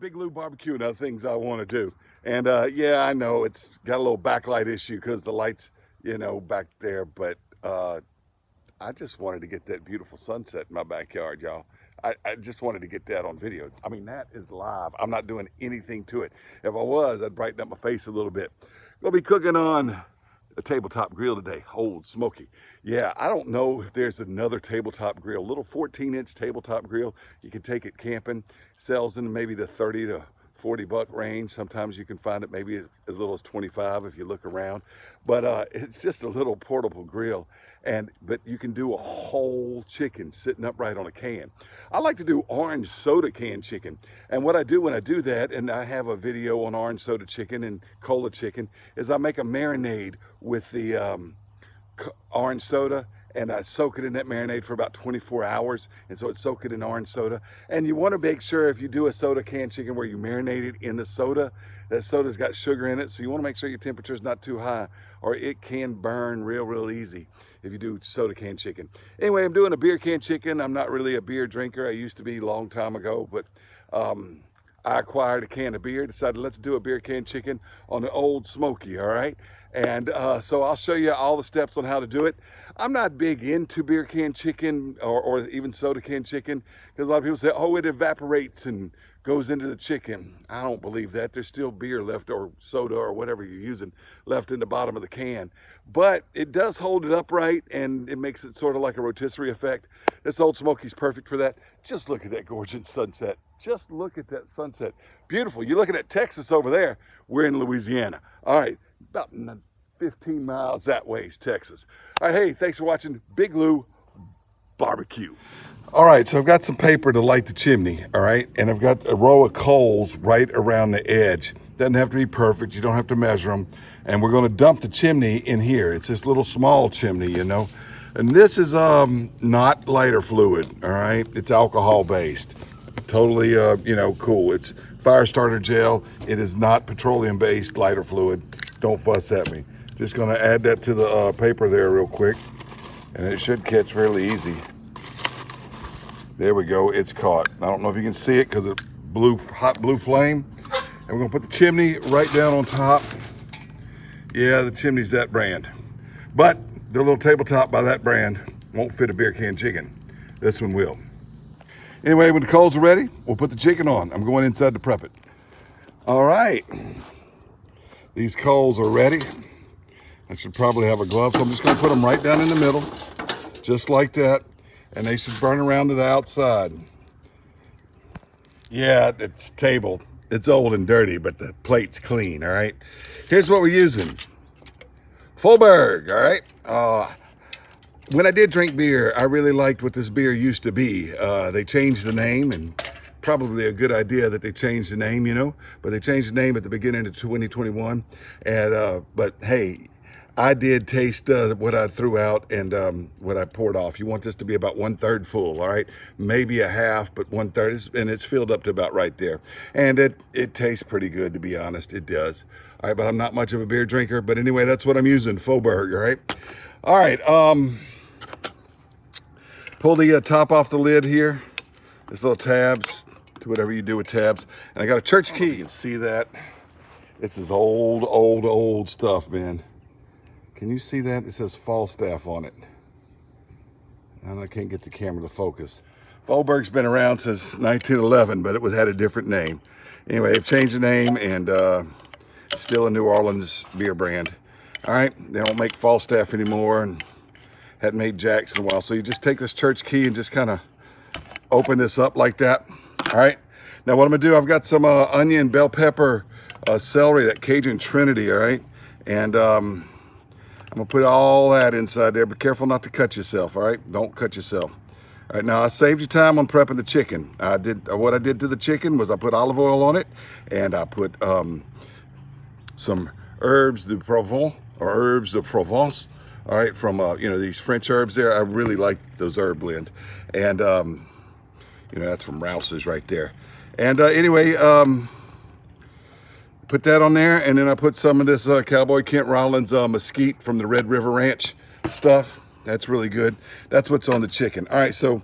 Big Lou Barbecue and other things I want to do. And yeah, I know it's got a little backlight issue because the lights, back there. But I just wanted to get that beautiful sunset in my backyard, y'all. I just wanted to get that on video. I mean, that is live. I'm not doing anything to it. If I was, I'd brighten up my face a little bit. Gonna be cooking on a tabletop grill today, Old Smokey. Yeah, I don't know if there's another tabletop grill, little 14-inch tabletop grill. You can take it camping, sells in maybe the 30 to 40 buck range. Sometimes you can find it maybe as little as 25 if you look around. But it's just a little portable grill. But you can do a whole chicken sitting upright on a can. I like to do orange soda can chicken. And what I do when I do that, and I have a video on orange soda chicken and cola chicken, is I make a marinade with the orange soda, and I soak it in that marinade for about 24 hours. And so it's soaked in orange soda. And you want to make sure if you do a soda can chicken where you marinate it in the soda, that soda's got sugar in it. So you want to make sure your temperature is not too high, or it can burn real easy if you do soda can chicken. Anyway, I'm doing a beer can chicken. I'm not really a beer drinker. I used to be a long time ago, but I acquired a can of beer, decided let's do a beer can chicken on the Old Smokey, all right? And so I'll show you all the steps on how to do it. I'm not big into beer can chicken or even soda can chicken, because a lot of people say, oh, it evaporates and goes into the chicken. I don't believe that. There's still beer left, or soda, or whatever you're using, left in the bottom of the can. But it does hold it upright, and it makes it sort of like a rotisserie effect. This Old Smokey's perfect for that. Just look at that gorgeous sunset. Just look at that sunset. Beautiful. You're looking at Texas over there. We're in Louisiana. All right, about 15 miles that way is Texas. All right, hey, thanks for watching Big Lou Barbecue. All right, so I've got some paper to light the chimney, all right? And I've got a row of coals right around the edge. Doesn't have to be perfect. You don't have to measure them. And we're gonna dump the chimney in here. It's this little small chimney, And this is not lighter fluid, all right? It's alcohol based. Totally, cool. It's fire starter gel. It is not petroleum based lighter fluid. Don't fuss at me. Just gonna add that to the paper there real quick, and it should catch fairly easy. There we go, it's caught. I don't know if you can see it because it's hot blue flame. And we're gonna put the chimney right down on top. Yeah, the chimney's that brand. But the little tabletop by that brand won't fit a beer can chicken. This one will. Anyway, when the coals are ready, we'll put the chicken on. I'm going inside to prep it. All right. These coals are ready. I should probably have a glove, so I'm just gonna put them right down in the middle, just like that, and they should burn around to the outside. Yeah, it's table. It's old and dirty, but the plate's clean, all right? Here's what we're using. Fullberg, all right? When I did drink beer, I really liked what this beer used to be. They changed the name, and probably a good idea that they changed the name, but they changed the name at the beginning of 2021. And but hey, I did taste what I threw out and what I poured off. You want this to be about 1/3 full, all right? Maybe a half, but 1/3, and it's filled up to about right there. And it tastes pretty good, to be honest. It does. All right, but I'm not much of a beer drinker. But anyway, that's what I'm using, Fullberg, all right? All right, pull the top off the lid here. There's little tabs, to whatever you do with tabs. And I got a church key. You can see that. This is old stuff, man. Can you see that? It says Falstaff on it. And I can't get the camera to focus. Fullberg's been around since 1911, but it had a different name. Anyway, they've changed the name, and still a New Orleans beer brand. All right, they don't make Falstaff anymore, and hadn't made Jack's in a while. So you just take this church key and just kind of open this up like that. All right, now what I'm gonna do, I've got some onion, bell pepper, celery, that Cajun Trinity, all right? And I'm gonna put all that inside there. Be careful not to cut yourself, all right? Don't cut yourself. All right, now I saved you time on prepping the chicken. What I did to the chicken was I put olive oil on it, and I put some herbs de Provence, or herbs de Provence, all right, from these French herbs there. I really like those herb blend. And that's from Rouse's right there. And anyway, put that on there, and then I put some of this Cowboy Kent Rollins mesquite from the Red River Ranch stuff. That's really good. That's what's on the chicken. All right, so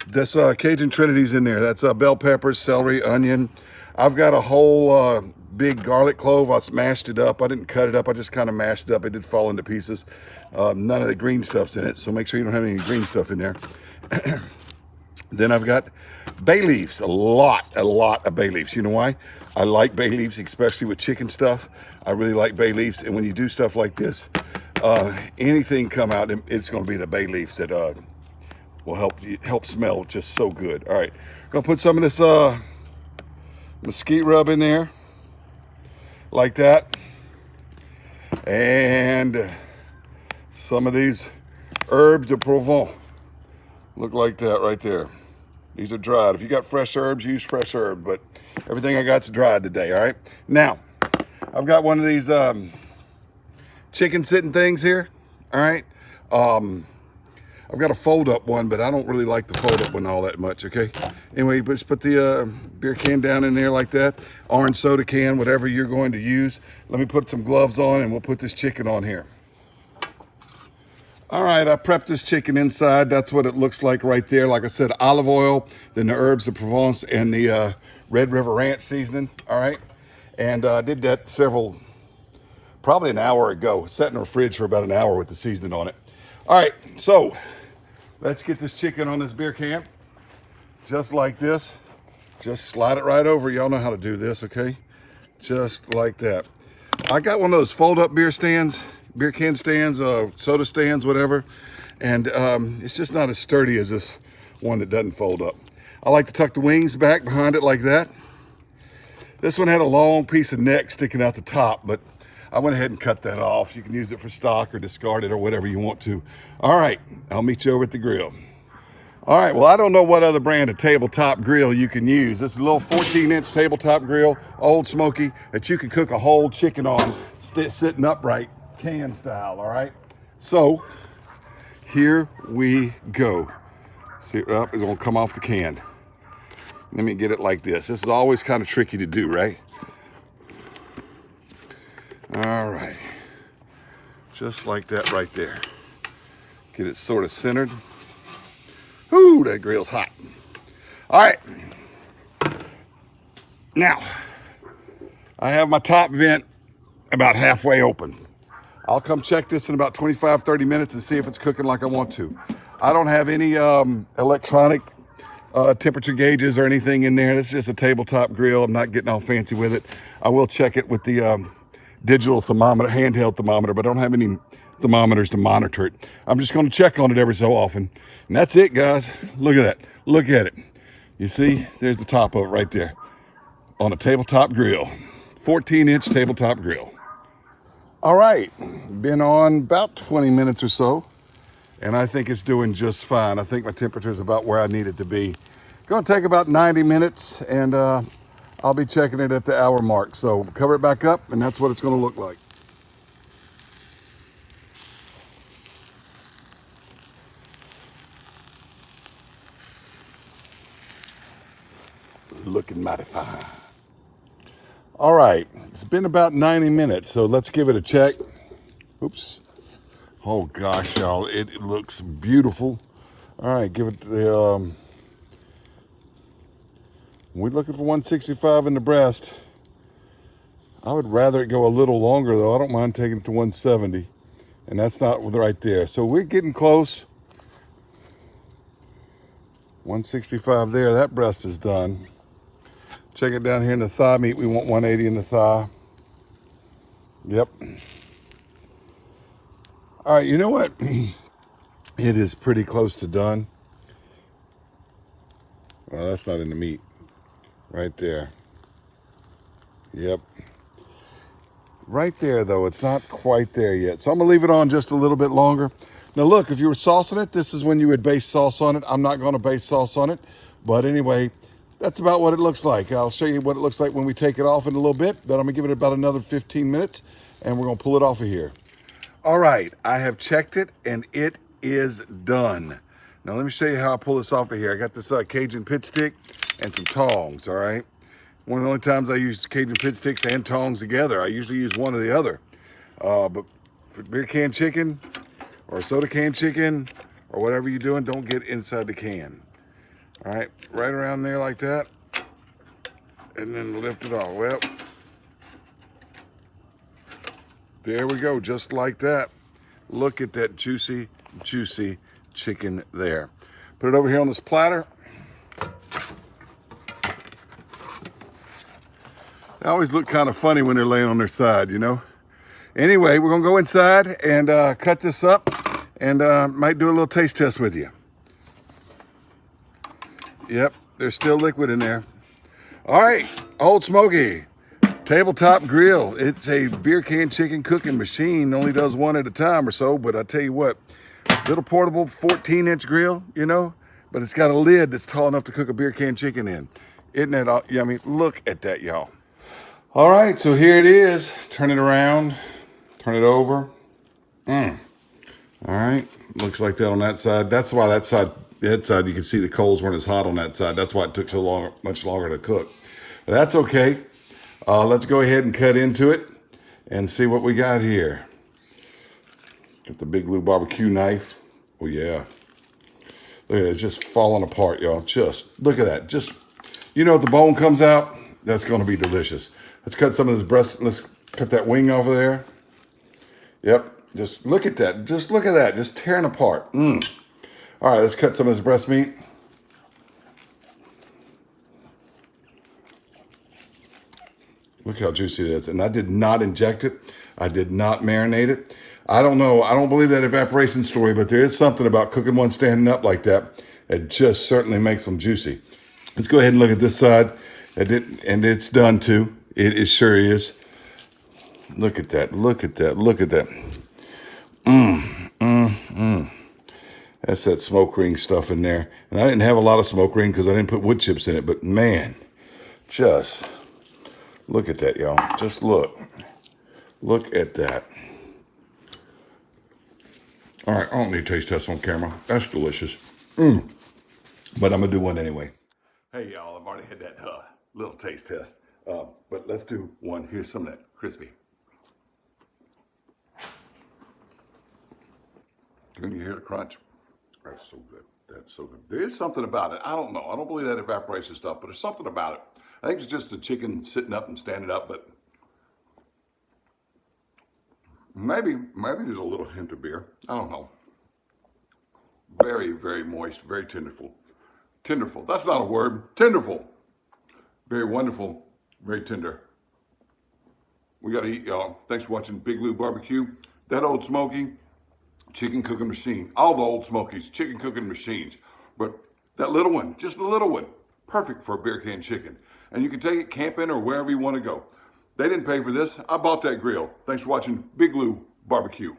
this Cajun Trinity's in there. That's bell peppers, celery, onion. I've got a whole big garlic clove. I smashed it up. I didn't cut it up. I just kind of mashed it up. It did fall into pieces. None of the green stuff's in it, so make sure you don't have any green stuff in there. Then I've got bay leaves, a lot of bay leaves. You know why? I like bay leaves, especially with chicken stuff. I really like bay leaves, and when you do stuff like this, anything come out, it's going to be the bay leaves that will help smell just so good. All right, gonna put some of this mesquite rub in there, like that, and some of these herbes de Provence. Look like that right there. These are dried. If you got fresh herbs, use fresh herb, but everything I got's dried today, all right? Now, I've got one of these chicken sitting things here, all right? I've got a fold-up one, but I don't really like the fold-up one all that much, okay? Anyway, just put the beer can down in there like that. Orange soda can, whatever you're going to use. Let me put some gloves on, and we'll put this chicken on here. All right, I prepped this chicken inside. That's what it looks like right there. Like I said, olive oil, then the herbs of Provence, and the Red River Ranch seasoning, all right? And I did that probably an hour ago. Sat in the fridge for about an hour with the seasoning on it. All right, so let's get this chicken on this beer can, just like this. Just slide it right over. Y'all know how to do this, okay? Just like that. I got one of those fold-up beer can stands, soda stands, whatever. And it's just not as sturdy as this one that doesn't fold up. I like to tuck the wings back behind it like that. This one had a long piece of neck sticking out the top, but I went ahead and cut that off. You can use it for stock or discard it or whatever you want to. All right, I'll meet you over at the grill. All right, well, I don't know what other brand of tabletop grill you can use. This is a little 14-inch tabletop grill, Old Smokey, that you can cook a whole chicken on sitting upright, can style, all right? So, here we go. See, it's gonna come off the can. Let me get it like this. This is always kind of tricky to do, right? All right, just like that right there. Get it sort of centered. Ooh, that grill's hot. All right, now I have my top vent about halfway open. I'll come check this in about 25, 30 minutes and see if it's cooking like I want to. I don't have any electronic temperature gauges or anything in there. This is just a tabletop grill. I'm not getting all fancy with it. I will check it with the digital thermometer, handheld thermometer, but I don't have any thermometers to monitor it. I'm just going to check on it every so often. And that's it, guys. Look at that. Look at it. You see, there's the top of it right there on a tabletop grill. 14-inch tabletop grill. All right, been on about 20 minutes or so, and I think it's doing just fine. I think my temperature is about where I need it to be. Gonna take about 90 minutes, and I'll be checking it at the hour mark. So cover it back up, and that's what it's gonna look like. Looking mighty fine. All right, it's been about 90 minutes, so let's give it a check. Oops. Oh gosh, y'all, it looks beautiful. All right, give it the, we're looking for 165 in the breast. I would rather it go a little longer though. I don't mind taking it to 170, and that's not right there. So we're getting close. 165 there, that breast is done. Check it down here in the thigh meat. We want 180 in the thigh. Yep. All right, you know what? It is pretty close to done. Well, that's not in the meat. Right there. Yep. Right there, though, it's not quite there yet. So I'm gonna leave it on just a little bit longer. Now look, if you were saucing it, this is when you would base sauce on it. I'm not gonna base sauce on it. But anyway, that's about what it looks like. I'll show you what it looks like when we take it off in a little bit, but I'm gonna give it about another 15 minutes and we're gonna pull it off of here. All right, I have checked it and it is done. Now let me show you how I pull this off of here. I got this Cajun pit stick and some tongs, all right? One of the only times I use Cajun pit sticks and tongs together. I usually use one or the other. But for beer can chicken or soda can chicken or whatever you're doing, don't get inside the can. All right, right around there like that. and then lift it off. Well, there we go, just like that. Look at that juicy, juicy chicken there. Put it over here on this platter. They always look kind of funny when they're laying on their side, you know. Anyway, we're gonna go inside and cut this up and might do a little taste test with you. Yep, there's still liquid in there. All right, Old Smokey tabletop grill. It's a beer can chicken cooking machine. Only does one at a time or so, but I tell you what, little portable 14-inch grill, you know, but it's got a lid that's tall enough to cook a beer can chicken in. Isn't that all yummy? Look at that, y'all. All right, so here it is. Turn it around, turn it over. All right, looks like that on that side. That's why that side, the head side, you can see the coals weren't as hot on that side. That's why it took so long, much longer to cook. But that's okay. Let's go ahead and cut into it and see what we got here. Got the Big Blue barbecue knife. Oh yeah. Look at it, it's just falling apart, y'all. Just look at that. Just, you know, if the bone comes out, that's gonna be delicious. Let's cut some of this breast, let's cut that wing over there. Yep, just look at that. Just look at that, just tearing apart. All right, let's cut some of this breast meat. Look how juicy it is. And I did not inject it. I did not marinate it. I don't know. I don't believe that evaporation story, but there is something about cooking one standing up like that. It just certainly makes them juicy. Let's go ahead and look at this side. And it's done too. It sure is. Look at that. Look at that. Look at that. That's that smoke ring stuff in there. And I didn't have a lot of smoke ring because I didn't put wood chips in it. But man, just look at that, y'all. Just look. Look at that. All right, I don't need a taste test on camera. That's delicious. But I'm going to do one anyway. Hey, y'all, I've already had that little taste test. But let's do one. Here's some of that crispy. Can you hear the crunch? That's so good. That's so good. There is something about it. I don't know. I don't believe that evaporation stuff, but there's something about it. I think it's just the chicken sitting up and standing up, but maybe there's a little hint of beer. I don't know. Very, very moist, very tenderful. Tenderful. That's not a word. Tenderful. Very wonderful, very tender. We got to eat, y'all. Thanks for watching Big Blue Barbecue. That Old Smokey chicken cooking machine. All the Old Smokies, chicken cooking machines. But that little one, just a little one, perfect for a beer can chicken. And you can take it camping or wherever you want to go. They didn't pay for this. I bought that grill. Thanks for watching Big Blue Barbecue.